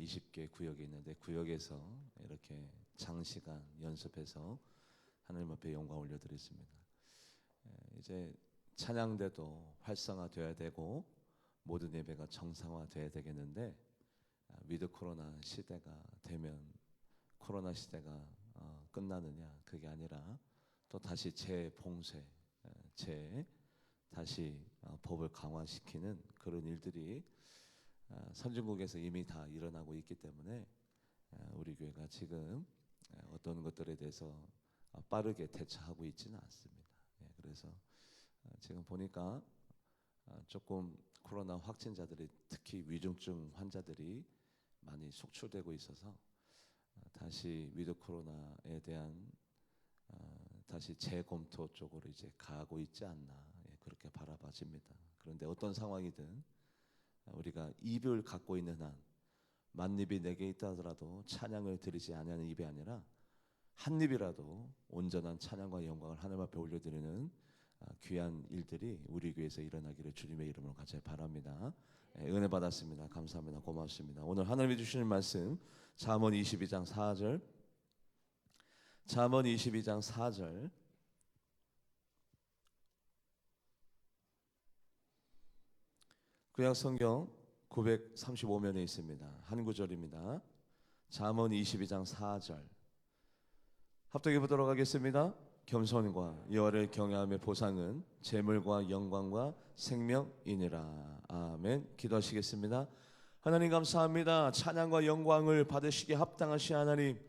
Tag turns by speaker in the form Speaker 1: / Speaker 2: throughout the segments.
Speaker 1: 20개 구역이 있는데 구역에서 이렇게 장시간 연습해서 하나님 앞에 영광 올려드렸습니다. 이제 찬양대도 활성화돼야 되고 모든 예배가 정상화돼야 되겠는데 위드 코로나 시대가 되면 코로나 시대가 끝나느냐, 그게 아니라 또 다시 재봉쇄, 다시 법을 강화시키는 그런 일들이 선진국에서 이미 다 일어나고 있기 때문에 우리 교회가 지금 어떤 것들에 대해서 빠르게 대처하고 있지는 않습니다. 그래서 지금 보니까 조금 코로나 확진자들이, 특히 위중증 환자들이 많이 속출되고 있어서 다시 위드 코로나에 대한 다시 재검토 쪽으로 이제 가고 있지 않나, 그렇게 바라봐집니다. 그런데 어떤 상황이든 우리가 입을 갖고 있는 한, 만입이 내게 있다 하더라도 찬양을 드리지 아니하는 입이 아니라 한 입이라도 온전한 찬양과 영광을 하나님 앞에 올려드리는 귀한 일들이 우리 교회에서 일어나기를 주님의 이름으로 간절히 바랍니다. 은혜 받았습니다. 감사합니다. 고맙습니다. 오늘 하나님이 주시는 말씀 잠언 22장 4절, 잠언 22장 4절. 구약 성경 935면에 있습니다. 한 구절입니다. 잠언 22장 4절. 합독해 보도록 하겠습니다. 겸손과 여호와를 경외함의 보상은 재물과 영광과 생명이니라. 아멘. 기도하시겠습니다. 하나님 감사합니다. 찬양과 영광을 받으시기에 합당하신 하나님,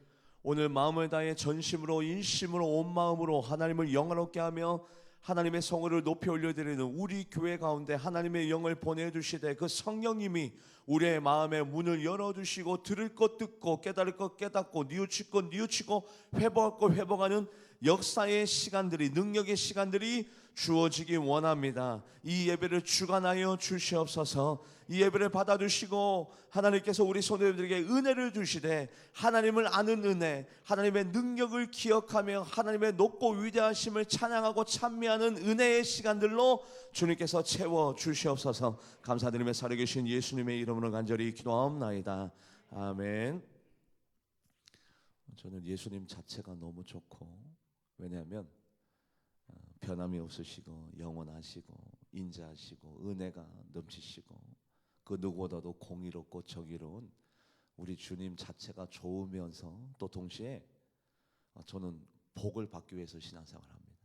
Speaker 1: 오늘 마음을 다해 전심으로 인심으로 온 마음으로 하나님을 영화롭게 하며 하나님의 성호를 높이 올려드리는 우리 교회 가운데 하나님의 영을 보내주시되 그 성령님이 우리의 마음의 문을 열어주시고 들을 것 듣고 깨달을 것 깨닫고 뉘우칠 것 뉘우치고 회복할 것 회복하는 역사의 시간들이, 능력의 시간들이 주어지기 원합니다. 이 예배를 주관하여 주시옵소서. 이 예배를 받아주시고 하나님께서 우리 성도님들에게 은혜를 주시되 하나님을 아는 은혜, 하나님의 능력을 기억하며 하나님의 높고 위대하심을 찬양하고 찬미하는 은혜의 시간들로 주님께서 채워 주시옵소서. 감사드리며 살아계신 예수님의 이름으로 간절히 기도하옵나이다. 아멘. 저는 예수님 자체가 너무 좋고, 왜냐하면 변함이 없으시고 영원하시고 인자하시고 은혜가 넘치시고 그 누구보다도 공의롭고 정의로운 우리 주님 자체가 좋으면서 또 동시에 저는 복을 받기 위해서 신앙생활을 합니다.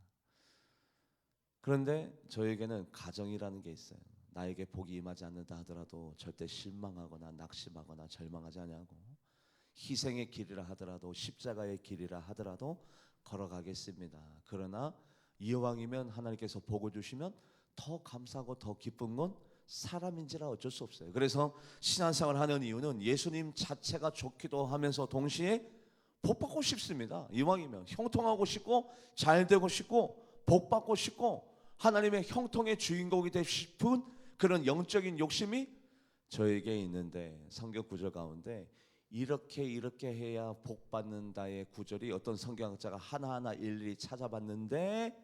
Speaker 1: 그런데 저에게는 가정이라는 게 있어요. 나에게 복이 임하지 않는다 하더라도 절대 실망하거나 낙심하거나 절망하지 아니하고, 희생의 길이라 하더라도 십자가의 길이라 하더라도 걸어가겠습니다. 그러나 이왕이면 하나님께서 복을 주시면 더 감사하고 더 기쁜 건 사람인지라 어쩔 수 없어요. 그래서 신앙생활을 하는 이유는 예수님 자체가 좋기도 하면서 동시에 복 받고 싶습니다. 이왕이면 형통하고 싶고 잘 되고 싶고 복 받고 싶고 하나님의 형통의 주인공이 되고 싶은 그런 영적인 욕심이 저에게 있는데, 성경 구절 가운데 이렇게 해야 복 받는다의 구절이 어떤 성경학자가 하나하나 일일이 찾아봤는데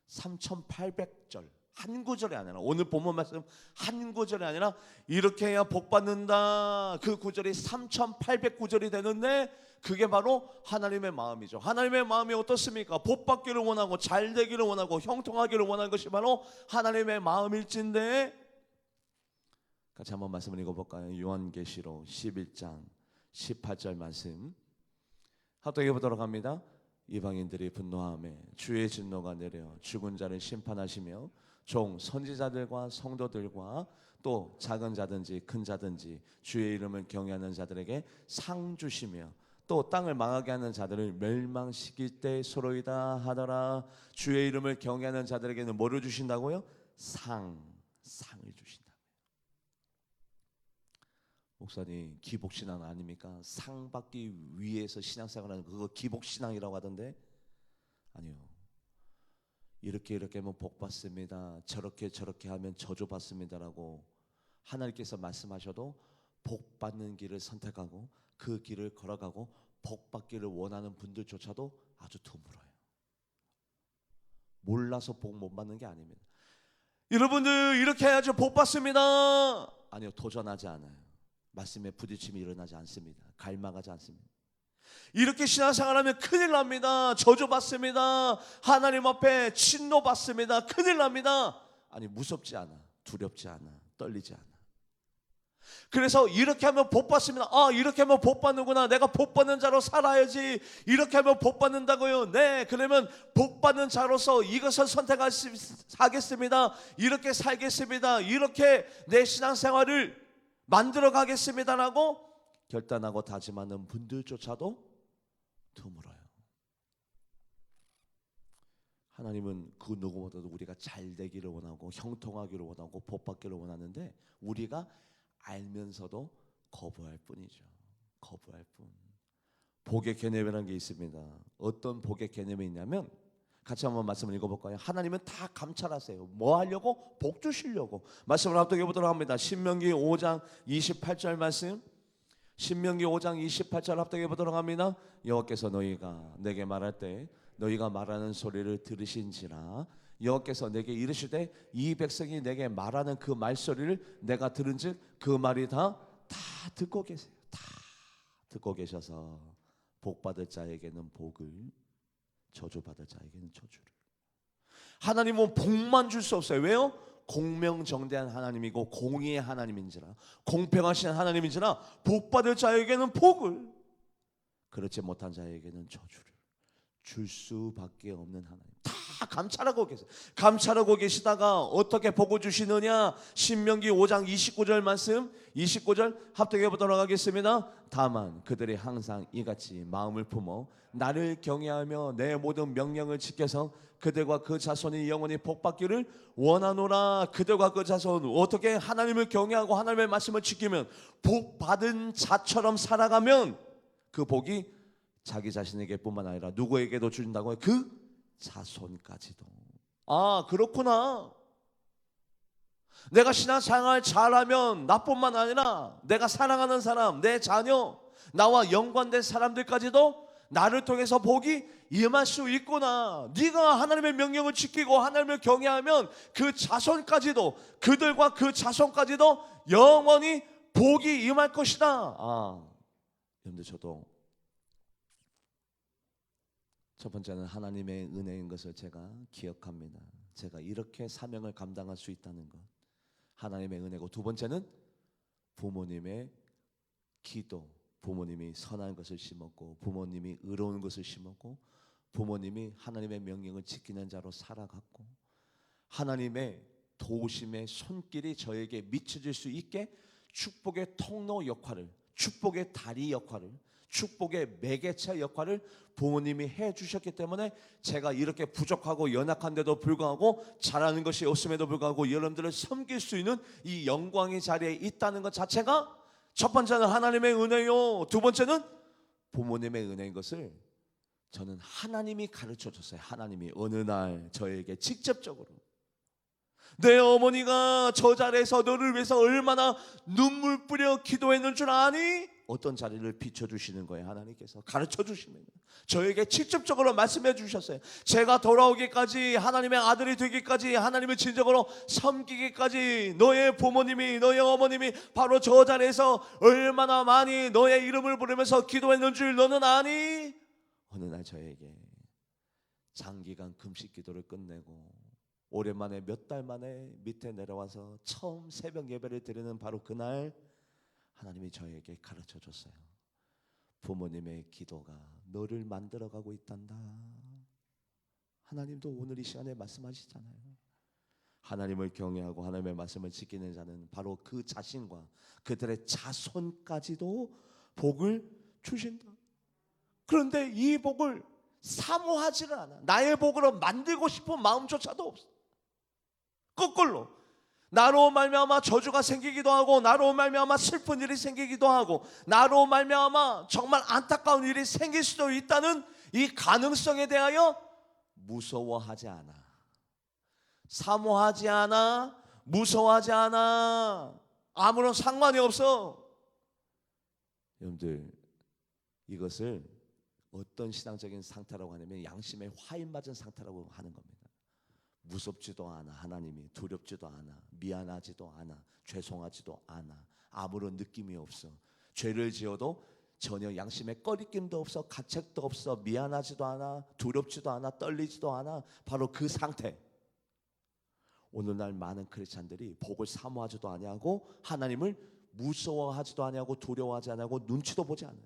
Speaker 1: 3800절, 한 구절이 아니라, 오늘 본문 말씀 한 구절이 아니라 이렇게 해야 복 받는다, 그 구절이 3800구절이 되는데 그게 바로 하나님의 마음이죠. 하나님의 마음이 어떻습니까? 복 받기를 원하고 잘 되기를 원하고 형통하기를 원하는 것이 바로 하나님의 마음일진데, 같이 한번 말씀을 읽어볼까요? 요한계시록 11장 18절 말씀 합독해 보도록 합니다. 이방인들이 분노하며 주의 진노가 내려 죽은 자를 심판하시며 종 선지자들과 성도들과 또 작은 자든지 큰 자든지 주의 이름을 경외하는 자들에게 상 주시며 또 땅을 망하게 하는 자들을 멸망시킬 때 소로이다 하더라. 주의 이름을 경외하는 자들에게는 뭐를 주신다고요? 상을 주신다. 목사님, 기복신앙 아닙니까? 상 받기 위해서 신앙생활하는 그거 기복신앙이라고 하던데, 아니요. 이렇게 하면 복 받습니다, 저렇게 하면 저주 받습니다라고 하나님께서 말씀하셔도 복 받는 길을 선택하고 그 길을 걸어가고 복 받기를 원하는 분들조차도 아주 드물어요. 몰라서 복 못 받는 게 아닙니다. 여러분들 이렇게 해야지 복 받습니다, 아니요, 도전하지 않아요. 말씀에 부딪힘이 일어나지 않습니다. 갈망하지 않습니다. 이렇게 신앙생활하면 큰일 납니다. 저주받습니다. 하나님 앞에 진노받습니다. 큰일 납니다. 아니, 무섭지 않아, 두렵지 않아, 떨리지 않아. 그래서 이렇게 하면 복 받습니다. 아, 이렇게 하면 복 받는구나. 내가 복 받는 자로 살아야지. 이렇게 하면 복 받는다고요. 네, 그러면 복 받는 자로서 이것을 선택하겠습니다. 이렇게 살겠습니다. 이렇게 내 신앙생활을 만들어 가겠습니다라고 결단하고 다짐하는 분들조차도 드물어요. 하나님은 그 누구보다도 우리가 잘 되기를 원하고 형통하기를 원하고 복 받기를 원하는데 우리가 알면서도 거부할 뿐이죠. 거부할 뿐. 복의 개념이라는 게 있습니다. 어떤 복의 개념이 있냐면 같이 한번 말씀을 읽어볼까요? 하나님은 다 감찰하세요. 뭐 하려고? 복 주시려고. 말씀을 합독해 보도록 합니다. 신명기 5장 28절 말씀. 신명기 5장 28절 합독해 보도록 합니다. 여호와께서 너희가 내게 말할 때 너희가 말하는 소리를 들으신지라 여호와께서 내게 이르시되 이 백성이 내게 말하는 그 말소리를 내가 들은즉 그 말이 다 듣고 계세요. 다 듣고 계셔서 복 받을 자에게는 복을, 저주 받을 자에게는 저주를. 하나님은 복만 줄 수 없어요. 왜요? 공명정대한 하나님이고 공의의 하나님인지라, 공평하신 하나님인지라 복 받을 자에게는 복을, 그렇지 못한 자에게는 저주를 줄 수밖에 없는 하나님. 다 감찰하고 계세요. 감찰하고 계시다가 어떻게 복을 주시느냐? 신명기 5장 29절 말씀, 29절 합독해 보도록 하겠습니다. 다만 그들이 항상 이같이 마음을 품어 나를 경외하며 내 모든 명령을 지켜서 그들과 그 자손이 영원히 복받기를 원하노라. 그들과 그 자손 어떻게 하나님을 경외하고 하나님의 말씀을 지키면 복받은 자처럼 살아가면 그 복이 자기 자신에게 뿐만 아니라 누구에게도 준다고요? 그 자손까지도. 아, 그렇구나. 내가 신앙생활 잘하면 나뿐만 아니라 내가 사랑하는 사람, 내 자녀, 나와 연관된 사람들까지도 나를 통해서 복이 임할 수 있구나. 네가 하나님의 명령을 지키고 하나님을 경외하면 그 자손까지도, 그들과 그 자손까지도 영원히 복이 임할 것이다. 아, 여러분들 저도 첫 번째는 하나님의 은혜인 것을 제가 기억합니다. 제가 이렇게 사명을 감당할 수 있다는 것, 하나님의 은혜고, 두 번째는 부모님의 기도. 부모님이 선한 것을 심었고 부모님이 의로운 것을 심었고 부모님이 하나님의 명령을 지키는 자로 살아갔고 하나님의 도우심의 손길이 저에게 미쳐질 수 있게 축복의 통로 역할을, 축복의 다리 역할을, 축복의 매개체 역할을 부모님이 해주셨기 때문에 제가 이렇게 부족하고 연약한데도 불구하고 잘하는 것이 없음에도 불구하고 여러분들을 섬길 수 있는 이 영광의 자리에 있다는 것 자체가 첫 번째는 하나님의 은혜요, 두 번째는 부모님의 은혜인 것을 저는 하나님이 가르쳐 줬어요. 하나님이 어느 날 저에게 직접적으로 내 어머니가 저 자리에서 너를 위해서 얼마나 눈물 뿌려 기도했는 줄 아니? 어떤 자리를 비춰주시는 거예요. 하나님께서 가르쳐 주시는 거예요. 저에게 직접적으로 말씀해 주셨어요. 제가 돌아오기까지, 하나님의 아들이 되기까지, 하나님을 진정으로 섬기기까지 너의 부모님이, 너의 어머님이 바로 저 자리에서 얼마나 많이 너의 이름을 부르면서 기도했는 줄 너는 아니? 어느 날 저에게 장기간 금식 기도를 끝내고 오랜만에 몇 달 만에 밑에 내려와서 처음 새벽 예배를 드리는 바로 그날 하나님이 저에게 가르쳐 줬어요. 부모님의 기도가 너를 만들어가고 있단다. 하나님도 오늘 이 시간에 말씀하시잖아요. 하나님을 경외하고 하나님의 말씀을 지키는 자는 바로 그 자신과 그들의 자손까지도 복을 주신다. 그런데 이 복을 사모하지를 않아. 나의 복으로 만들고 싶은 마음조차도 없어. 거꾸로 나로 말미암아 저주가 생기기도 하고, 나로 말미암아 슬픈 일이 생기기도 하고, 나로 말미암아 정말 안타까운 일이 생길 수도 있다는 이 가능성에 대하여 무서워하지 않아, 사모하지 않아, 무서워하지 않아. 아무런 상관이 없어. 여러분들, 이것을 어떤 신앙적인 상태라고 하냐면 양심에 화인 맞은 상태라고 하는 겁니다. 무섭지도 않아, 하나님이 두렵지도 않아, 미안하지도 않아, 죄송하지도 않아, 아무런 느낌이 없어. 죄를 지어도 전혀 양심에 꺼리낌도 없어, 가책도 없어, 미안하지도 않아, 두렵지도 않아, 떨리지도 않아. 바로 그 상태. 오늘날 많은 크리스찬들이 복을 사모하지도 아니하고 하나님을 무서워하지도 아니하고 두려워하지 아니하고 눈치도 보지 않아요.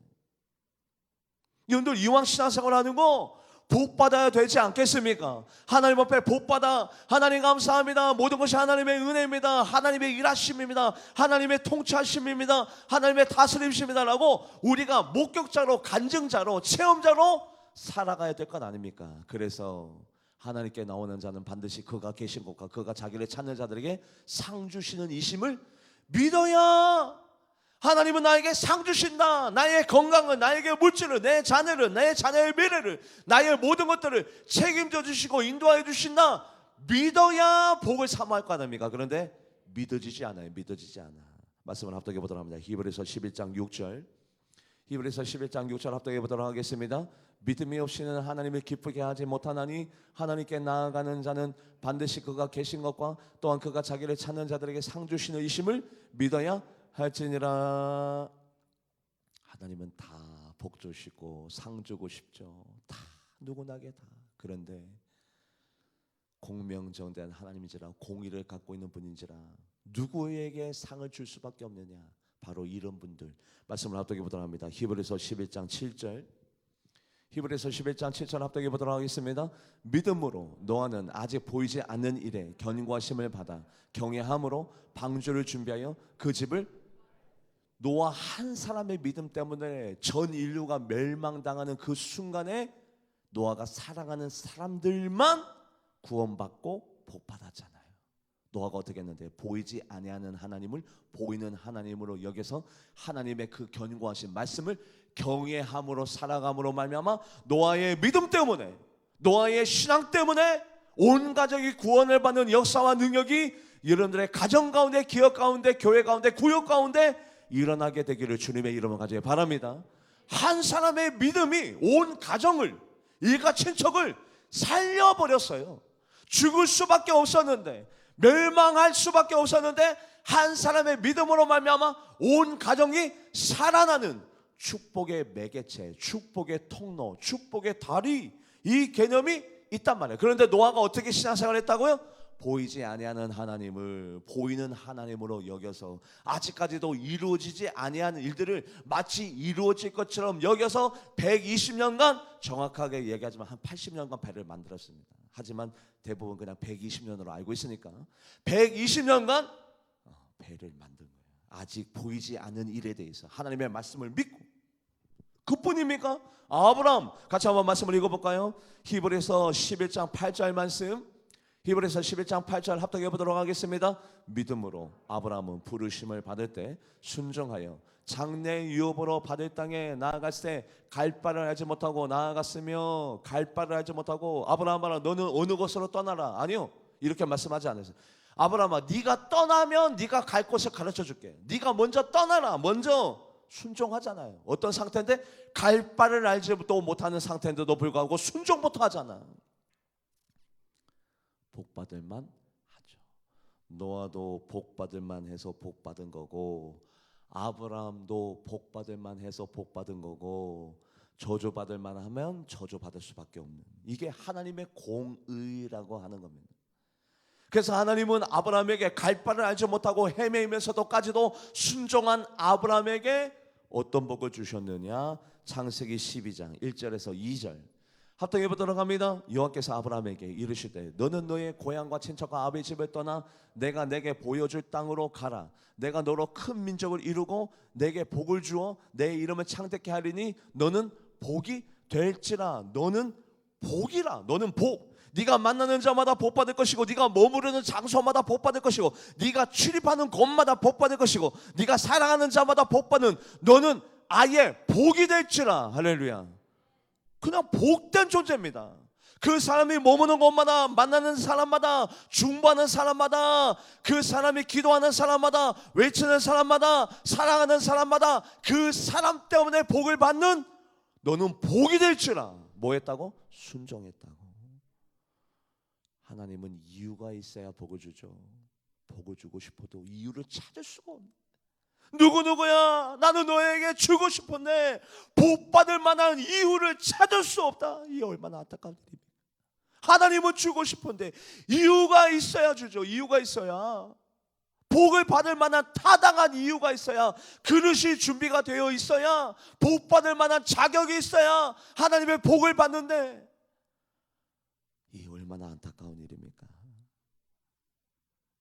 Speaker 1: 여러분들 이왕 신앙생활 하는 거 복 받아야 되지 않겠습니까? 하나님 앞에 복 받아, 하나님 감사합니다, 모든 것이 하나님의 은혜입니다, 하나님의 일하심입니다, 하나님의 통치하심입니다, 하나님의 다스림심이다라고 우리가 목격자로, 간증자로, 체험자로 살아가야 될 것 아닙니까? 그래서 하나님께 나오는 자는 반드시 그가 계신 곳과 그가 자기를 찾는 자들에게 상 주시는 이심을 믿어야 하나님은 나에게 상 주신다. 나의 건강을, 나에게 물질을, 내 자녀를, 내 자녀의 미래를, 나의 모든 것들을 책임져 주시고 인도하여 주신다. 믿어야 복을 사모할 거 아닙니까? 그런데 믿어지지 않아요. 믿어지지 않아. 말씀을 합독해 보도록 합니다. 히브리서 11장 6절. 히브리서 11장 6절 합독해 보도록 하겠습니다. 믿음이 없이는 하나님을 기쁘게 하지 못하나니 하나님께 나아가는 자는 반드시 그가 계신 것과 또한 그가 자기를 찾는 자들에게 상 주시는 이심을 믿어야 할지니라. 하나님은 다 복 주시고 상 주고 싶죠. 다 누구나게 다. 그런데 공명정대한 하나님이지라, 공의를 갖고 있는 분인지라 누구에게 상을 줄 수밖에 없느냐? 바로 이런 분들. 말씀을 합독해 보도록 합니다. 히브리서 11장 7절. 히브리서 11장 7절 합독해 보도록 하겠습니다. 믿음으로 노아는 아직 보이지 않는 일에 견고하심을 받아 경외함으로 방주를 준비하여 그 집을. 노아 한 사람의 믿음 때문에 전 인류가 멸망당하는 그 순간에 노아가 사랑하는 사람들만 구원받고 복받았잖아요. 노아가 어떻게 했는데 보이지 아니하는 하나님을 보이는 하나님으로 여겨서 하나님의 그 견고하신 말씀을 경외함으로 살아감으로 말미암아 노아의 믿음 때문에, 노아의 신앙 때문에 온 가족이 구원을 받는 역사와 능력이 여러분들의 가정 가운데, 기업 가운데, 교회 가운데, 구역 가운데 일어나게 되기를 주님의 이름으로 간절히 바랍니다. 한 사람의 믿음이 온 가정을, 일가 친척을 살려버렸어요. 죽을 수밖에 없었는데, 멸망할 수밖에 없었는데 한 사람의 믿음으로 말미암아 온 가정이 살아나는 축복의 매개체, 축복의 통로, 축복의 다리, 이 개념이 있단 말이에요. 그런데 노아가 어떻게 신앙생활을 했다고요? 보이지 아니하는 하나님을 보이는 하나님으로 여겨서 아직까지도 이루어지지 아니하는 일들을 마치 이루어질 것처럼 여겨서 120년간, 정확하게 얘기하지만 한 80년간 배를 만들었습니다. 하지만 대부분 그냥 120년으로 알고 있으니까 120년간 배를 만든 거예요. 아직 보이지 않는 일에 대해서 하나님의 말씀을 믿고. 그뿐입니까? 아브라함, 같이 한번 말씀을 읽어볼까요? 히브리서 11장 8절 말씀, 히브리서 11장 8절 합독해 보도록 하겠습니다. 믿음으로 아브라함은 부르심을 받을 때 순종하여 장래 유업으로 받을 땅에 나아갔을 때 갈 바를 알지 못하고 나아갔으며 갈 바를 알지 못하고. 아브라함아 너는 어느 곳으로 떠나라? 아니요, 이렇게 말씀하지 않으세요. 아브라함아 네가 떠나면 네가 갈 곳을 가르쳐 줄게. 네가 먼저 떠나라. 먼저 순종하잖아요. 어떤 상태인데? 갈 바를 알지도 못하는 상태인데도 불구하고 순종부터 하잖아. 복받을 만 하죠. 노아도 복받을 만 해서 복받은 거고, 아브라함도 복받을 만 해서 복받은 거고, 저주받을 만 하면 저주받을 수밖에 없는, 이게 하나님의 공의라고 하는 겁니다. 그래서 하나님은 아브라함에게 갈 바를 알지 못하고 헤매이면서도까지도 순종한 아브라함에게 어떤 복을 주셨느냐? 창세기 12장 1절에서 2절 합독해 보도록 합니다. 여호와께서 아브라함에게 이르시되 너는 너의 고향과 친척과 아버지 집을 떠나 내가 내게 보여줄 땅으로 가라. 내가 너로 큰 민족을 이루고 내게 복을 주어 내 이름을 창대케 하리니 너는 복이 될지라. 너는 복이라. 너는 복. 네가 만나는 자마다 복 받을 것이고, 네가 머무르는 장소마다 복 받을 것이고, 네가 출입하는 곳마다 복 받을 것이고, 네가 사랑하는 자마다 복 받는, 너는 아예 복이 될지라. 할렐루야. 그냥 복된 존재입니다. 그 사람이 머무는 곳마다, 만나는 사람마다, 중보하는 사람마다, 그 사람이 기도하는 사람마다, 외치는 사람마다, 사랑하는 사람마다 그 사람 때문에 복을 받는, 너는 복이 될지라. 뭐 했다고? 순종했다고. 하나님은 이유가 있어야 복을 주죠. 복을 주고 싶어도 이유를 찾을 수가 없는, 누구누구야, 나는 너에게 주고 싶은데 복 받을 만한 이유를 찾을 수 없다. 이 얼마나 안타까운 일입니까? 하나님은 주고 싶은데 이유가 있어야 주죠. 이유가 있어야, 복을 받을 만한 타당한 이유가 있어야, 그릇이 준비가 되어 있어야, 복 받을 만한 자격이 있어야 하나님의 복을 받는데, 이 얼마나 안타까운 일입니까?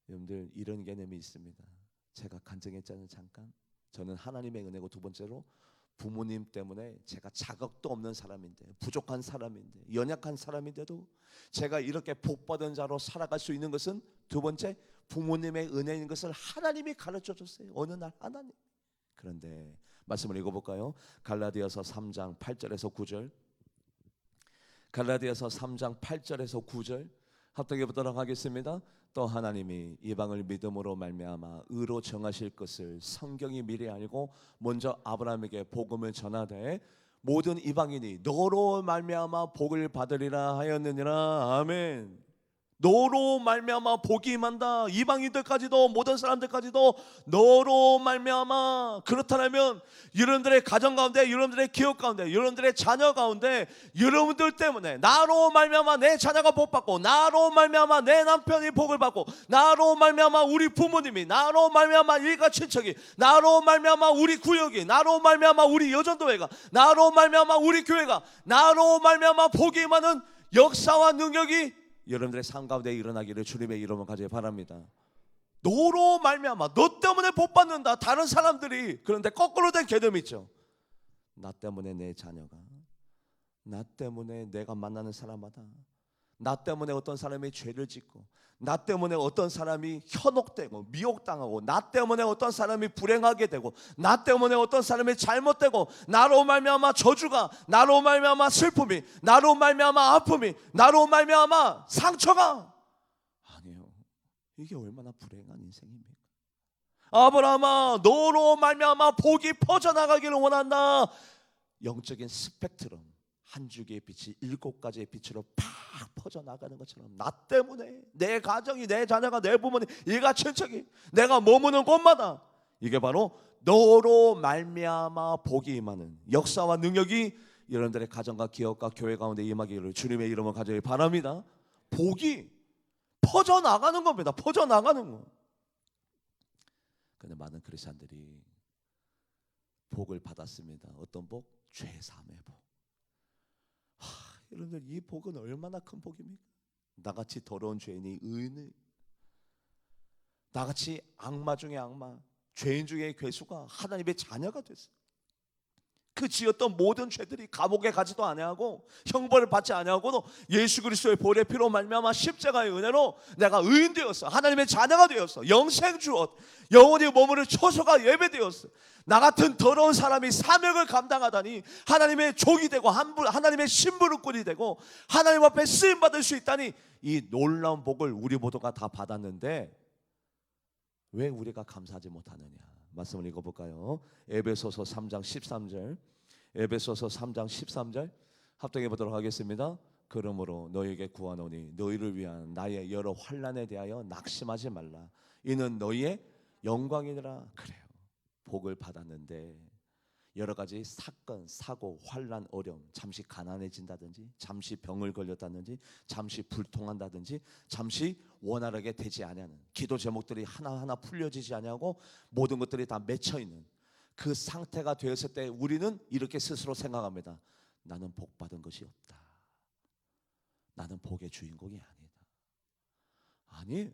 Speaker 1: 여러분들, 이런 개념이 있습니다. 제가 간증했잖아요. 잠깐, 저는 하나님의 은혜고, 두 번째로 부모님 때문에 제가 자격도 없는 사람인데, 부족한 사람인데, 연약한 사람인데도 제가 이렇게 복받은 자로 살아갈 수 있는 것은, 두 번째, 부모님의 은혜인 것을 하나님이 가르쳐 줬어요. 어느 날 하나님. 그런데 말씀을 읽어볼까요? 갈라디아서 3장 8절에서 9절. 갈라디아서 3장 8절에서 9절 합독해 보도록 하겠습니다. 또 하나님이 이방을 믿음으로 말미암아 의로 정하실 것을 성경이 미리 알고 먼저 아브라함에게 복음을 전하되 모든 이방인이 너로 말미암아 복을 받으리라 하였느니라. 아멘. 너로 말미암아 복이 임한다. 이방인들까지도, 모든 사람들까지도 너로 말미암아. 그렇다면 여러분들의 가정 가운데, 여러분들의 기업 가운데, 여러분들의 자녀 가운데, 여러분들 때문에 나로 말미암아 내 자녀가 복 받고, 나로 말미암아 내 남편이 복을 받고, 나로 말미암아 우리 부모님이, 나로 말미암아 일가 친척이, 나로 말미암아 우리 구역이, 나로 말미암아 우리 여전도회가, 나로 말미암아 우리 교회가, 나로 말미암아 복이 임하는 역사와 능력이 여러분들의 삶 가운데 일어나기를 주님의 이름으로 가지기 바랍니다. 너로 말미암아, 너 때문에 복 받는다. 다른 사람들이. 그런데 거꾸로 된 개념이 있죠. 나 때문에 내 자녀가, 나 때문에 내가 만나는 사람마다, 나 때문에 어떤 사람이 죄를 짓고, 나 때문에 어떤 사람이 현혹되고 미혹당하고, 나 때문에 어떤 사람이 불행하게 되고, 나 때문에 어떤 사람이 잘못되고, 나로 말미암아 저주가, 나로 말미암아 슬픔이, 나로 말미암아 아픔이, 나로 말미암아 상처가. 아니에요. 이게 얼마나 불행한 인생입니까? 아브라함아, 너로 말미암아 복이 퍼져나가기를 원한다. 영적인 스펙트럼, 한 줄기의 빛이 7가지의 빛으로 팍 퍼져나가는 것처럼, 나 때문에 내 가정이, 내 자녀가, 내 부모님, 일가 친척이, 내가 머무는 곳마다, 이게 바로 너로 말미암아 복이 임하는 역사와 능력이 여러분들의 가정과 기업과 교회 가운데 임하기를 주님의 이름을 가지기 바랍니다. 복이 퍼져나가는 겁니다. 퍼져나가는 거. 그런데 많은 크리스찬들이 복을 받았습니다. 어떤 복? 죄사함의 복. 여러분들, 이 복은 얼마나 큰 복입니까? 나같이 더러운 죄인이 의인을, 나같이 악마 중에 악마, 죄인 중에 괴수가 하나님의 자녀가 됐어요. 그 지었던 모든 죄들이 감옥에 가지도 아니하고 형벌을 받지 아니하고도 예수 그리스도의 보혈의 피로 말미암아 십자가의 은혜로 내가 의인 되었어. 하나님의 자녀가 되었어. 영생 주었. 영원히 머무를 처소가 예배되었어. 나 같은 더러운 사람이 사명을 감당하다니 하나님의 종이 되고 하나님의 신부름꾼이 되고 하나님 앞에 쓰임 받을 수 있다니, 이 놀라운 복을 우리 모두가 다 받았는데 왜 우리가 감사하지 못하느냐? 말씀을 읽어볼까요? 에베소서 3장 13절. 에베소서 3장 13절 합독해 보도록 하겠습니다. 그러므로 너희에게 구하노니 너희를 위한 나의 여러 환난에 대하여 낙심하지 말라. 이는 너희의 영광이니라. 그래요. 복을 받았는데 여러 가지 사건, 사고, 환난, 어려움, 잠시 가난해진다든지, 잠시 병을 걸렸다든지, 잠시 불통한다든지, 잠시 원활하게 되지 아니하는 기도 제목들이 하나하나 풀려지지 아니하고 모든 것들이 다 맺혀 있는 그 상태가 되었을 때 우리는 이렇게 스스로 생각합니다. 나는 복 받은 것이 없다. 나는 복의 주인공이 아니다. 아니에요.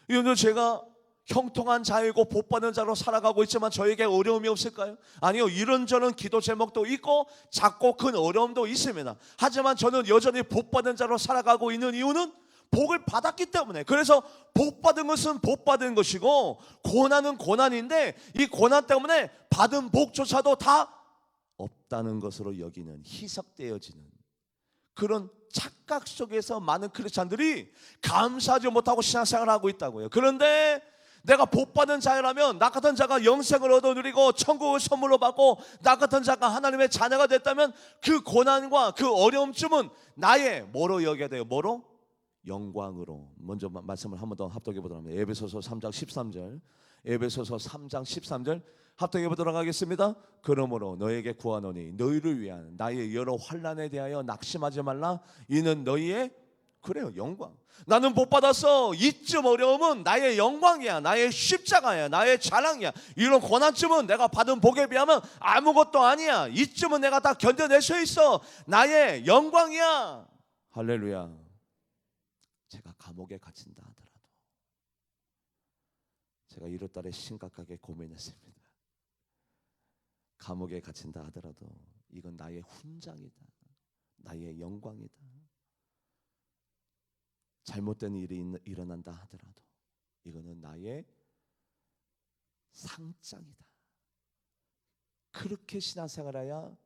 Speaker 1: 이건 제가 형통한 자이고 복받는 자로 살아가고 있지만 저에게 어려움이 없을까요? 아니요. 이런저런 기도 제목도 있고 작고 큰 어려움도 있습니다. 하지만 저는 여전히 복받는 자로 살아가고 있는 이유는 복을 받았기 때문에. 그래서 복받은 것은 복받은 것이고 고난은 고난인데 이 고난 때문에 받은 복조차도 다 없다는 것으로 여기는, 희석되어지는 그런 착각 속에서 많은 크리스찬들이 감사하지 못하고 신앙생활을 하고 있다고요. 그런데 내가 복받은 자라면, 나 같은 자가 영생을 얻어 누리고 천국을 선물로 받고 나 같은 자가 하나님의 자녀가 됐다면 그 고난과 그 어려움쯤은 나의 뭐로 여겨야 돼요? 뭐로? 영광으로. 먼저 말씀을 한 번 더 합독해 보도록 합니다. 에베소서 3장 13절. 에베소서 3장 13절 합독해 보도록 하겠습니다. 그러므로 너에게 구하노니 너희를 위한 나의 여러 환난에 대하여 낙심하지 말라. 이는 너희의 그래요 영광. 나는 복 받았어. 이쯤 어려움은 나의 영광이야. 나의 십자가야. 나의 자랑이야. 이런 고난쯤은 내가 받은 복에 비하면 아무것도 아니야. 이쯤은 내가 다 견뎌낼 수 있어. 나의 영광이야. 할렐루야. 제가 감옥에 갇힌다 하더라도 제가 이웃딸에 심각하게 고민했습니다. 감옥에 갇힌다 하더라도 이건 나의 훈장이다. 나의 영광이다. 잘못된 일이 일어난다 하더라도 이거는 나의 상장이다. 그렇게 신앙생활해야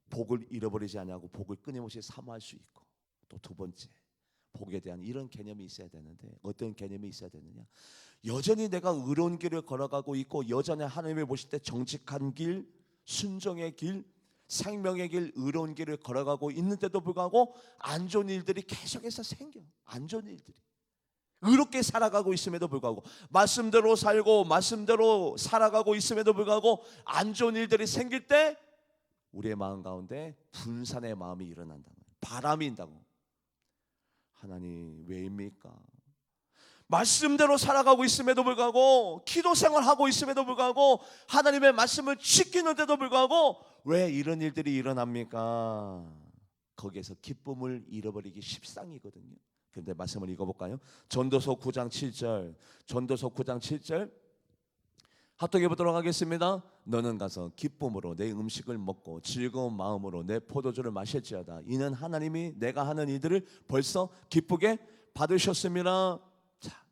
Speaker 1: 복을 잃어버리지 않냐고 복을 끊임없이 사모할 수 있고, 또 두 번째 복에 대한 이런 개념이 있어야 되는데 어떤 개념이 있어야 되느냐, 여전히 내가 의로운 길을 걸어가고 있고 여전히 하나님을 보실 때 정직한 길, 순종의 길, 생명의 길, 의로운 길을 걸어가고 있는데도 불구하고 안 좋은 일들이 계속해서 생겨. 안 좋은 일들이 의롭게 살아가고 있음에도 불구하고 말씀대로 살고 말씀대로 살아가고 있음에도 불구하고 안 좋은 일들이 생길 때 우리의 마음 가운데 분산의 마음이 일어난다고, 바람이 인다고. 하나님 왜입니까? 말씀대로 살아가고 있음에도 불구하고 기도 생활하고 있음에도 불구하고 하나님의 말씀을 지키는데도 불구하고 왜 이런 일들이 일어납니까? 거기에서 기쁨을 잃어버리기 십상이거든요. 그런데 말씀을 읽어볼까요? 전도서 9장 7절, 전도서 9장 7절 합독해 보도록 하겠습니다. 너는 가서 기쁨으로 내 음식을 먹고 즐거운 마음으로 내 포도주를 마실지어다. 이는 하나님이 내가 하는 일들을 벌써 기쁘게 받으셨습니다. 자,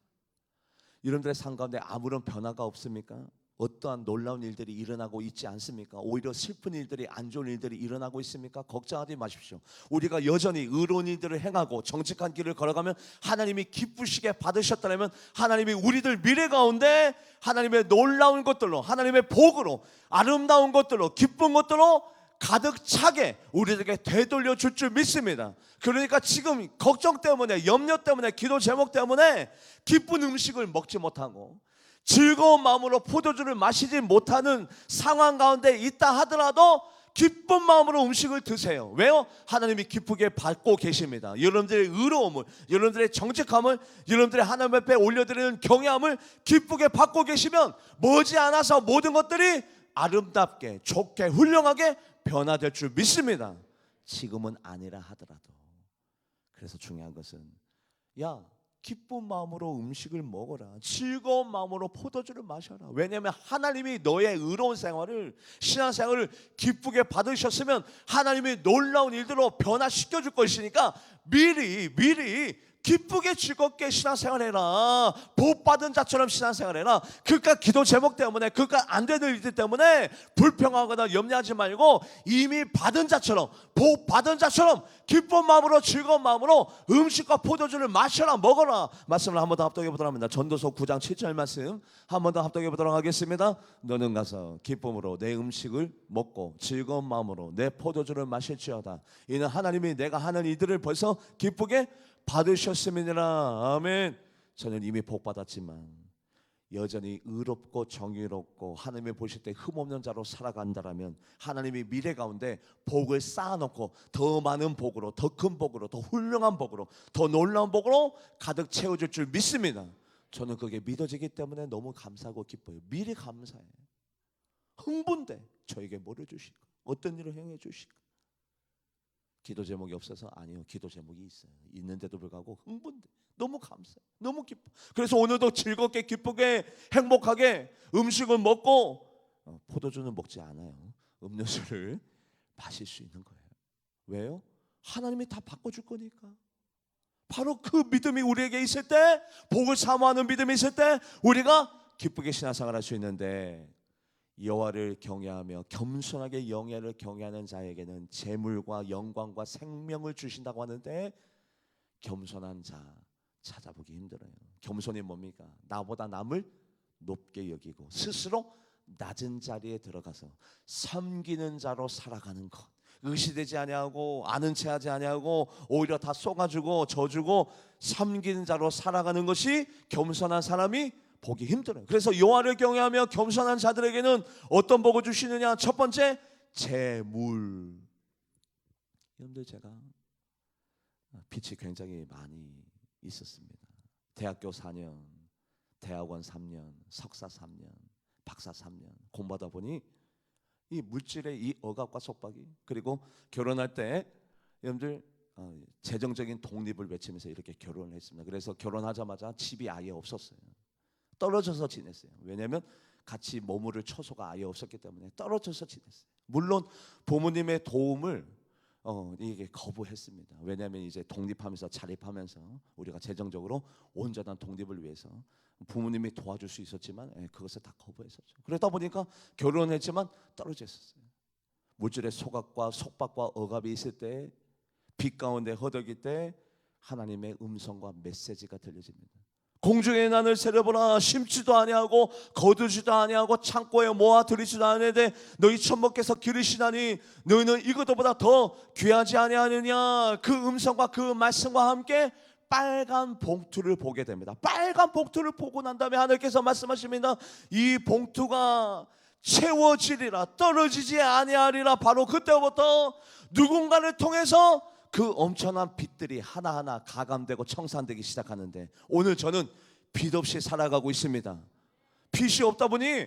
Speaker 1: 여러분들의 삶 가운데 아무런 변화가 없습니까? 어떠한 놀라운 일들이 일어나고 있지 않습니까? 오히려 슬픈 일들이, 안 좋은 일들이 일어나고 있습니까? 걱정하지 마십시오. 우리가 여전히 의로운 일들을 행하고 정직한 길을 걸어가면 하나님이 기쁘시게 받으셨다면 하나님이 우리들 미래 가운데 하나님의 놀라운 것들로, 하나님의 복으로, 아름다운 것들로, 기쁜 것들로 가득 차게 우리에게 되돌려 줄 줄 믿습니다. 그러니까 지금 걱정 때문에, 염려 때문에, 기도 제목 때문에 기쁜 음식을 먹지 못하고 즐거운 마음으로 포도주를 마시지 못하는 상황 가운데 있다 하더라도 기쁜 마음으로 음식을 드세요. 왜요? 하나님이 기쁘게 받고 계십니다. 여러분들의 의로움을, 여러분들의 정직함을, 여러분들의 하나님 앞에 올려드리는 경외함을 기쁘게 받고 계시면 머지않아서 모든 것들이 아름답게, 좋게, 훌륭하게 변화될 줄 믿습니다. 지금은 아니라 하더라도. 그래서 중요한 것은 기쁜 마음으로 음식을 먹어라. 즐거운 마음으로 포도주를 마셔라. 왜냐하면 하나님이 너의 의로운 생활을, 신앙생활을 기쁘게 받으셨으면 하나님이 놀라운 일들로 변화시켜 줄 것이니까 미리 기쁘게 즐겁게 신앙생활해라. 복받은 자처럼 신앙생활해라. 그러니까 기도 제목 때문에, 그러니까 안 되는 일들 때문에 불평하거나 염려하지 말고 이미 받은 자처럼, 복받은 자처럼 기쁜 마음으로, 즐거운 마음으로 음식과 포도주를 마셔라, 먹어라. 말씀을 한 번 더 합독해 보도록 합니다. 전도서 9장 7절 말씀 한 번 더 합독해 보도록 하겠습니다. 너는 가서 기쁨으로 내 음식을 먹고 즐거운 마음으로 내 포도주를 마실지어다. 이는 하나님이 내가 하는 이들을 벌써 기쁘게 받으셨음이니라. 아멘. 저는 이미 복 받았지만 여전히 의롭고 정의롭고 하나님이 보실 때 흠없는 자로 살아간다라면 하나님이 미래 가운데 복을 쌓아놓고 더 많은 복으로, 더 큰 복으로, 더 훌륭한 복으로, 더 놀라운 복으로 가득 채워줄 줄 믿습니다. 저는 그게 믿어지기 때문에 너무 감사하고 기뻐요. 미리 감사해요. 흥분돼. 저에게 뭐를 주실까? 어떤 일을 행해 주실까? 기도 제목이 없어서 아니요, 기도 제목이 있어요. 있는데도 불구하고 흥분돼. 너무 감사해, 너무 기뻐. 그래서 오늘도 즐겁게, 기쁘게, 행복하게 음식을 먹고 포도주는 먹지 않아요. 음료수를 마실 수 있는 거예요. 왜요? 하나님이 다 바꿔줄 거니까. 바로 그 믿음이 우리에게 있을 때, 복을 사모하는 믿음이 있을 때 우리가 기쁘게 신앙생활할 수 있는데, 여호와를 경외하며 겸손하게 영예를 경외하는 자에게는 재물과 영광과 생명을 주신다고 하는데 겸손한 자 찾아보기 힘들어요. 겸손이 뭡니까? 나보다 남을 높게 여기고 스스로 낮은 자리에 들어가서 섬기는 자로 살아가는 것. 의시되지 아니하고 아는 체 하지 아니하고 오히려 다 쏘가지고 져주고 섬기는 자로 살아가는 것이 겸손한 사람이 보기 힘들어요. 그래서 여호와를 경외하며 겸손한 자들에게는 어떤 복을 주시느냐? 첫 번째, 재물. 여러분들, 제가 빚이 굉장히 많이 있었습니다. 대학교 4년, 대학원 3년, 석사 3년, 박사 3년 공부하다 보니 이 물질의 이 억압과 속박이, 그리고 결혼할 때 여러분들 재정적인 독립을 외치면서 이렇게 결혼을 했습니다. 그래서 결혼하자마자 집이 아예 없었어요. 떨어져서 지냈어요. 왜냐하면 같이 머무를 처소가 아예 없었기 때문에 떨어져서 지냈어요. 물론 부모님의 도움을 이게 거부했습니다. 왜냐하면 이제 독립하면서 자립하면서 우리가 재정적으로 온전한 독립을 위해서 부모님이 도와줄 수 있었지만 그것을 다 거부했었죠. 그러다 보니까 결혼했지만 떨어져 있었어요. 물질의 소각과 속박과 억압이 있을 때, 빛 가운데 허덕일 때 하나님의 음성과 메시지가 들려집니다. 공중의 난을 세려보라. 심지도 아니하고 거두지도 아니하고 창고에 모아 들이지도 아니하되 너희 천모께서 기르시나니 너희는 이것보다 더 귀하지 아니하느냐. 그 음성과 그 말씀과 함께 빨간 봉투를 보게 됩니다. 빨간 봉투를 보고 난 다음에 하나님께서 말씀하십니다. 이 봉투가 채워지리라, 떨어지지 아니하리라. 바로 그때부터 누군가를 통해서 그 엄청난 빚들이 하나하나 가감되고 청산되기 시작하는데, 오늘 저는 빚 없이 살아가고 있습니다. 빚이 없다 보니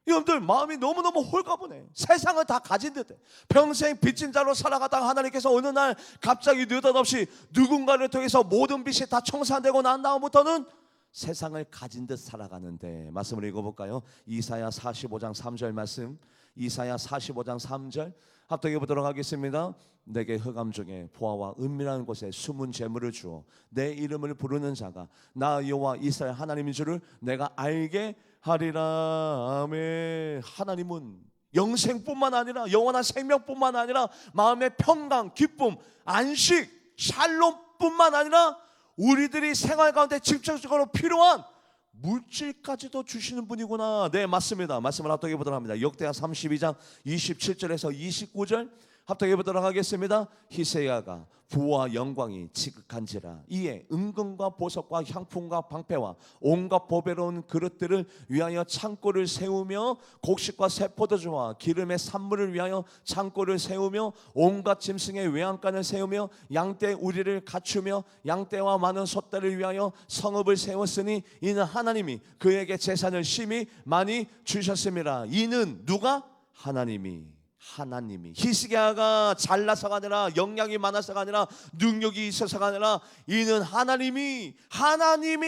Speaker 1: 여러분들 마음이 너무너무 홀가분해. 세상을 다 가진 듯해. 평생 빚진 자로 살아가다가 하나님께서 어느 날 갑자기 느닷없이 누군가를 통해서 모든 빚이 다 청산되고 난 다음부터는 세상을 가진 듯 살아가는데, 말씀을 읽어볼까요? 이사야 45장 3절 말씀. 이사야 45장 3절 합독해 보도록 하겠습니다. 내게 흑암 중에 보화와 은밀한 곳에 숨은 재물을 주어 내 이름을 부르는 자가 나 여호와 이스라엘 하나님인 줄을 내가 알게 하리라. 아멘. 하나님은 영생뿐만 아니라 영원한 생명뿐만 아니라 마음의 평강, 기쁨, 안식, 샬롬뿐만 아니라 우리들이 생활 가운데 직접적으로 필요한 물질까지도 주시는 분이구나. 네, 맞습니다. 말씀을 합독해 보도록 합니다. 역대하 32장 27절에서 29절 합독해 보도록 하겠습니다. 히세야가 부와 영광이 지극한지라 이에 은금과 보석과 향품과 방패와 온갖 보배로운 그릇들을 위하여 창고를 세우며 곡식과 세포도주와 기름의 산물을 위하여 창고를 세우며 온갖 짐승의 외양간을 세우며 양떼 우리를 갖추며 양떼와 많은 숫대를 위하여 성읍을 세웠으니 이는 하나님이 그에게 재산을 심히 많이 주셨습니다. 이는 누가? 하나님이 히스기야가 잘나서가 아니라 역량이 많아서가 아니라 능력이 있어서가 아니라 이는 하나님이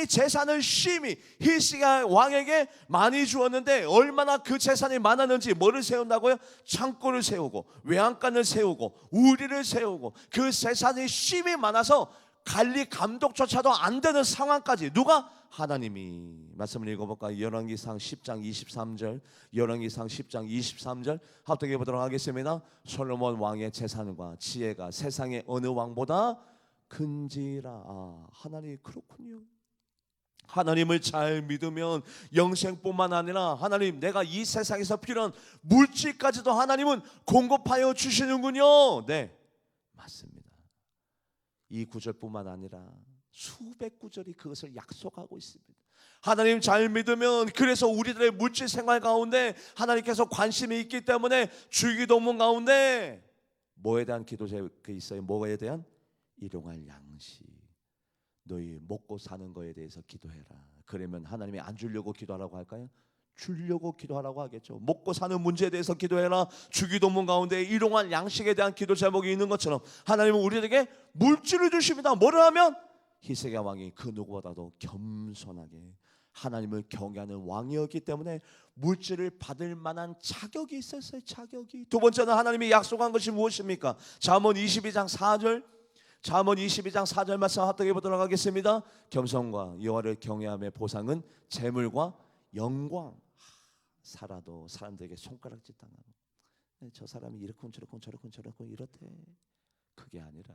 Speaker 1: 재산을 심히 히스기야 왕에게 많이 주었는데, 얼마나 그 재산이 많았는지 뭐를 세운다고요? 창고를 세우고 외양간을 세우고 우리를 세우고 그 재산이 심히 많아서 관리 감독조차도 안 되는 상황까지 누가? 하나님이. 말씀을 읽어볼까요? 열왕기상 10장 23절 열왕기상 10장 23절 합독해 보도록 하겠습니다. 솔로몬 왕의 재산과 지혜가 세상의 어느 왕보다 큰지라. 하나님 그렇군요. 하나님을 잘 믿으면 영생뿐만 아니라 하나님 내가 이 세상에서 필요한 물질까지도 하나님은 공급하여 주시는군요. 네, 맞습니다. 이 구절뿐만 아니라 수백 구절이 그것을 약속하고 있습니다. 하나님 잘 믿으면, 그래서 우리들의 물질 생활 가운데 하나님께서 관심이 있기 때문에 주기도문 가운데 뭐에 대한 기도 제목이 있어요? 뭐에 대한? 일용할 양식. 너희 먹고 사는 거에 대해서 기도해라. 그러면 하나님이 안 주려고 기도하라고 할까요? 주려고 기도하라고 하겠죠. 먹고 사는 문제에 대해서 기도해라. 주기도문 가운데 일용할 양식에 대한 기도 제목이 있는 것처럼 하나님은 우리에게 물질을 주십니다. 뭐를 하면? 히스기야 왕이 그 누구보다도 겸손하게 하나님을 경외하는 왕이었기 때문에 물질을 받을 만한 자격이 있었어요. 자격이. 두 번째는 하나님이 약속한 것이 무엇입니까? 잠언 22장 4절 잠언 22장 4절 말씀 합독해 보도록 하겠습니다. 겸손과 여호와를 경외함의 보상은 재물과 영광. 살아도 사람들에게 손가락질 당하고 저 사람이 이렇고 저렇고 이렇대. 그게 아니라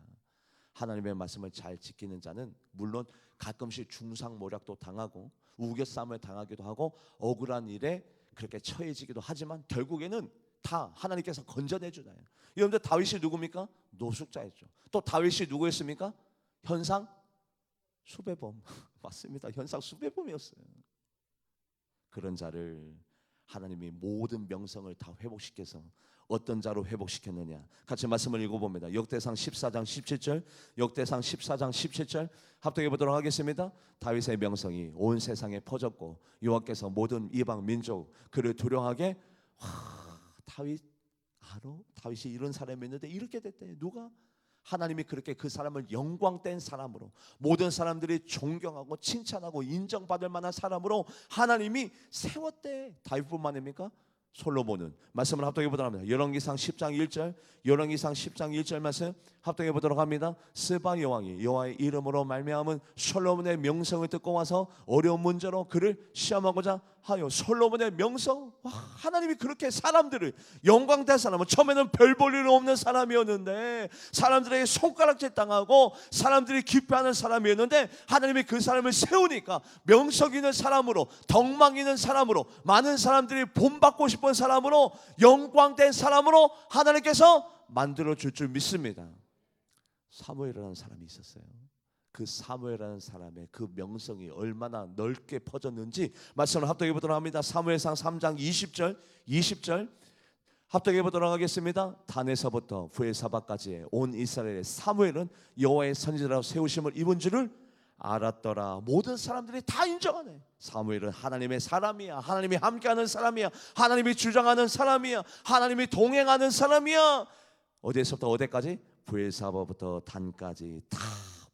Speaker 1: 하나님의 말씀을 잘 지키는 자는 물론 가끔씩 중상모략도 당하고 우겨싸움을 당하기도 하고 억울한 일에 그렇게 처해지기도 하지만 결국에는 다 하나님께서 건져내주나요. 여러분들 다윗이 누굽니까? 노숙자였죠. 또 다윗이 누구였습니까? 현상 수배범. 맞습니다. 현상 수배범이었어요. 그런 자를 하나님이 모든 명성을 다 회복시켜서 어떤 자로 회복시켰느냐, 같이 말씀을 읽어봅니다. 역대상 14장 17절, 역대상 14장 17절 합독해 보도록 하겠습니다. 다윗의 명성이 온 세상에 퍼졌고 여호와께서 모든 이방 민족 그를 두려워하게. 다윗이 이런 사람이었는데 이렇게 됐대. 누가? 하나님이 그렇게 그 사람을 영광된 사람으로, 모든 사람들이 존경하고 칭찬하고 인정받을 만한 사람으로 하나님이 세웠대. 다윗뿐만 아닙니까? 솔로몬은. 말씀을 합독해 보도록 합니다. 열왕기상 10장 1절, 열왕기상 10장 1절 말씀 합독해 보도록 합니다. 스바 여왕이 여호와의 이름으로 말미암은 솔로몬의 명성을 듣고 와서 어려운 문제로 그를 시험하고자 하여. 솔로몬의 명성, 하나님이 그렇게 사람들을, 영광된 사람은 처음에는 별 볼 일 없는 사람이었는데, 사람들에게 손가락질 당하고 사람들이 기뻐하는 사람이었는데, 하나님이 그 사람을 세우니까 명성 있는 사람으로, 덕망 있는 사람으로, 많은 사람들이 본받고 싶은 사람으로, 영광된 사람으로 하나님께서 만들어 줄 줄 믿습니다. 사무엘이라는 사람이 있었어요. 그 사무엘이라는 사람의 그 명성이 얼마나 넓게 퍼졌는지 말씀을 합독해 보도록 합니다. 사무엘상 3장 20절 합독해 보도록 하겠습니다. 단에서부터 부엘사바까지의 온 이스라엘의 사무엘은 여호와의 선지자로 세우심을 입은 줄을 알았더라. 모든 사람들이 다 인정하네. 사무엘은 하나님의 사람이야. 하나님이 함께하는 사람이야. 하나님이 주장하는 사람이야. 하나님이 동행하는 사람이야. 어디에서부터 어디까지? 부엘사바부터 단까지 다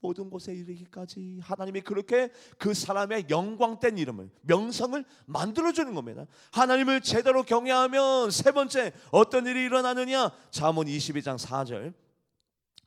Speaker 1: 모든 곳에 이르기까지 하나님이 그렇게 그 사람의 영광된 이름을, 명성을 만들어주는 겁니다. 하나님을 제대로 경외하면 세 번째 어떤 일이 일어나느냐? 잠언 22장 4절,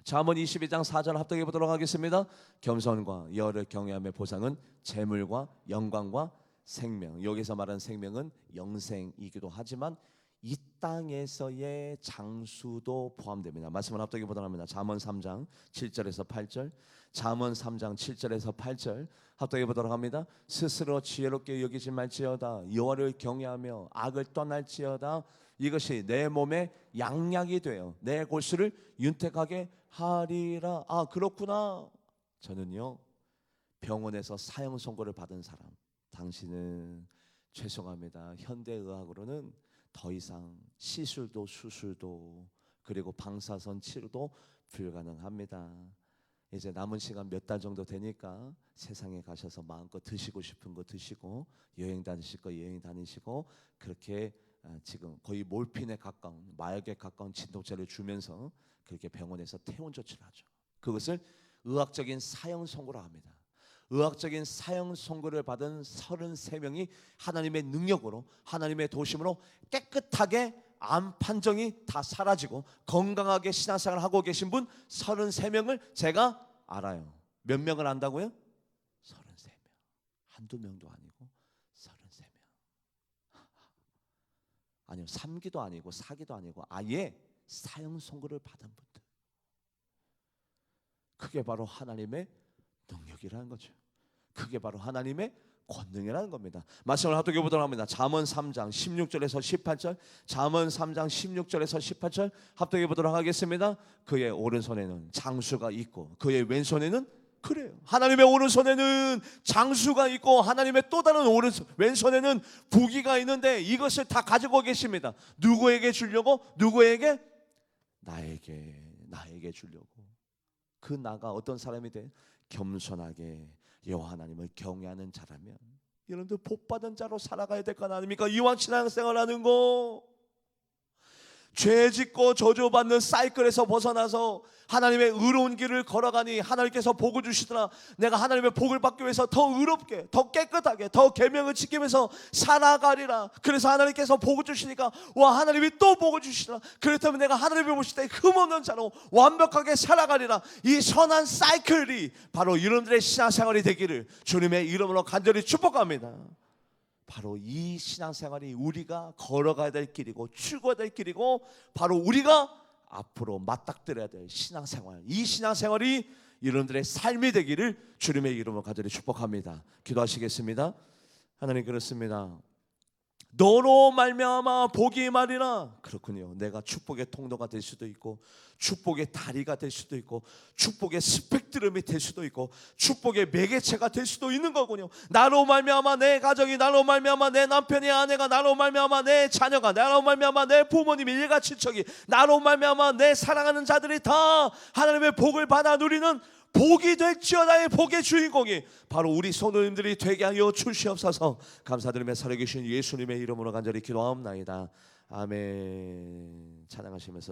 Speaker 1: 잠언 22장 4절 합독해 보도록 하겠습니다. 겸손과 여호와를 경외함의 보상은 재물과 영광과 생명. 여기서 말하는 생명은 영생이기도 하지만 이 땅에서의 장수도 포함됩니다. 말씀을 합독해 보도록 합니다. 잠언 3장 7절에서 8절, 잠언 3장 7절에서 8절 합독해 보도록 합니다. 스스로 지혜롭게 여기지 말지어다. 여호와를 경외하며 악을 떠날지어다. 이것이 내 몸에 양약이 되어 내 골수를 윤택하게 하리라. 아, 그렇구나. 저는요, 병원에서 사형 선고를 받은 사람, 당신은 죄송합니다, 현대의학으로는 더 이상 시술도 수술도 그리고 방사선 치료도 불가능합니다. 이제 남은 시간 몇 달 정도 되니까 세상에 가셔서 마음껏 드시고 싶은 거 드시고, 여행 다니실 거 여행 다니시고, 그렇게 지금 거의 몰핀에 가까운, 마약에 가까운 진통제를 주면서 그렇게 병원에서 퇴원 조치를 하죠. 그것을 의학적인 사형 선고라 합니다. 의학적인 사형 선고를 받은 33명이 하나님의 능력으로, 하나님의 도심으로 깨끗하게 암 판정이 다 사라지고 건강하게 신앙생활을 하고 계신 분 33명을 제가 알아요. 몇 명을 안다고요? 33명. 한두 명도 아니고 33명. 아니요, 3기도 아니고 4기도 아니고 아예 사형 선고를 받은 분들. 그게 바로 하나님의 능력이라는 거죠. 그게 바로 하나님의 권능이라는 겁니다. 말씀을 합독해 보도록 합니다. 잠언 3장 16절에서 18절, 잠언 3장 16절에서 18절 합독해 보도록 하겠습니다. 그의 오른손에는 장수가 있고 그의 왼손에는, 그래요, 하나님의 오른손에는 장수가 있고 하나님의 또 다른 왼손에는 부귀가 있는데 이것을 다 가지고 계십니다. 누구에게 주려고? 누구에게? 나에게 주려고. 그 나가 어떤 사람이 돼? 겸손하게 여호와 하나님을 경외하는 자라면 여러분들 복받은 자로 살아가야 될 거 아닙니까? 이왕 신앙생활하는 거, 죄 짓고 저주받는 사이클에서 벗어나서 하나님의 의로운 길을 걸어가니 하나님께서 복을 주시더라. 내가 하나님의 복을 받기 위해서 더 의롭게, 더 깨끗하게, 더 계명을 지키면서 살아가리라. 그래서 하나님께서 복을 주시니까 와, 하나님이 또 복을 주시더라. 그렇다면 내가 하나님을 보실 때 흠없는 자로 완벽하게 살아가리라. 이 선한 사이클이 바로 여러분들의 신앙생활이 되기를 주님의 이름으로 간절히 축복합니다. 바로 이 신앙생활이 우리가 걸어가야 될 길이고 추구해야 될 길이고, 바로 우리가 앞으로 맞닥뜨려야 될 신앙생활, 이 신앙생활이 여러분들의 삶이 되기를 주님의 이름으로 간절히 축복합니다. 기도하시겠습니다. 하나님, 그렇습니다. 너로 말미암아 복이 말이라. 그렇군요. 내가 축복의 통로가 될 수도 있고, 축복의 다리가 될 수도 있고, 축복의 스펙트럼이 될 수도 있고, 축복의 매개체가 될 수도 있는 거군요. 나로 말미암아 내 가정이, 나로 말미암아 내 남편이, 아내가, 나로 말미암아 내 자녀가, 나로 말미암아 내 부모님이, 일가 친척이, 나로 말미암아 내 사랑하는 자들이 다 하나님의 복을 받아 누리는 복이 될지어다의 복의 주인공이 바로 우리 성도님들이 되게 하여 주시옵소서. 감사드리며 살아계신 예수님의 이름으로 간절히 기도하옵나이다. 아멘. 찬양하시면서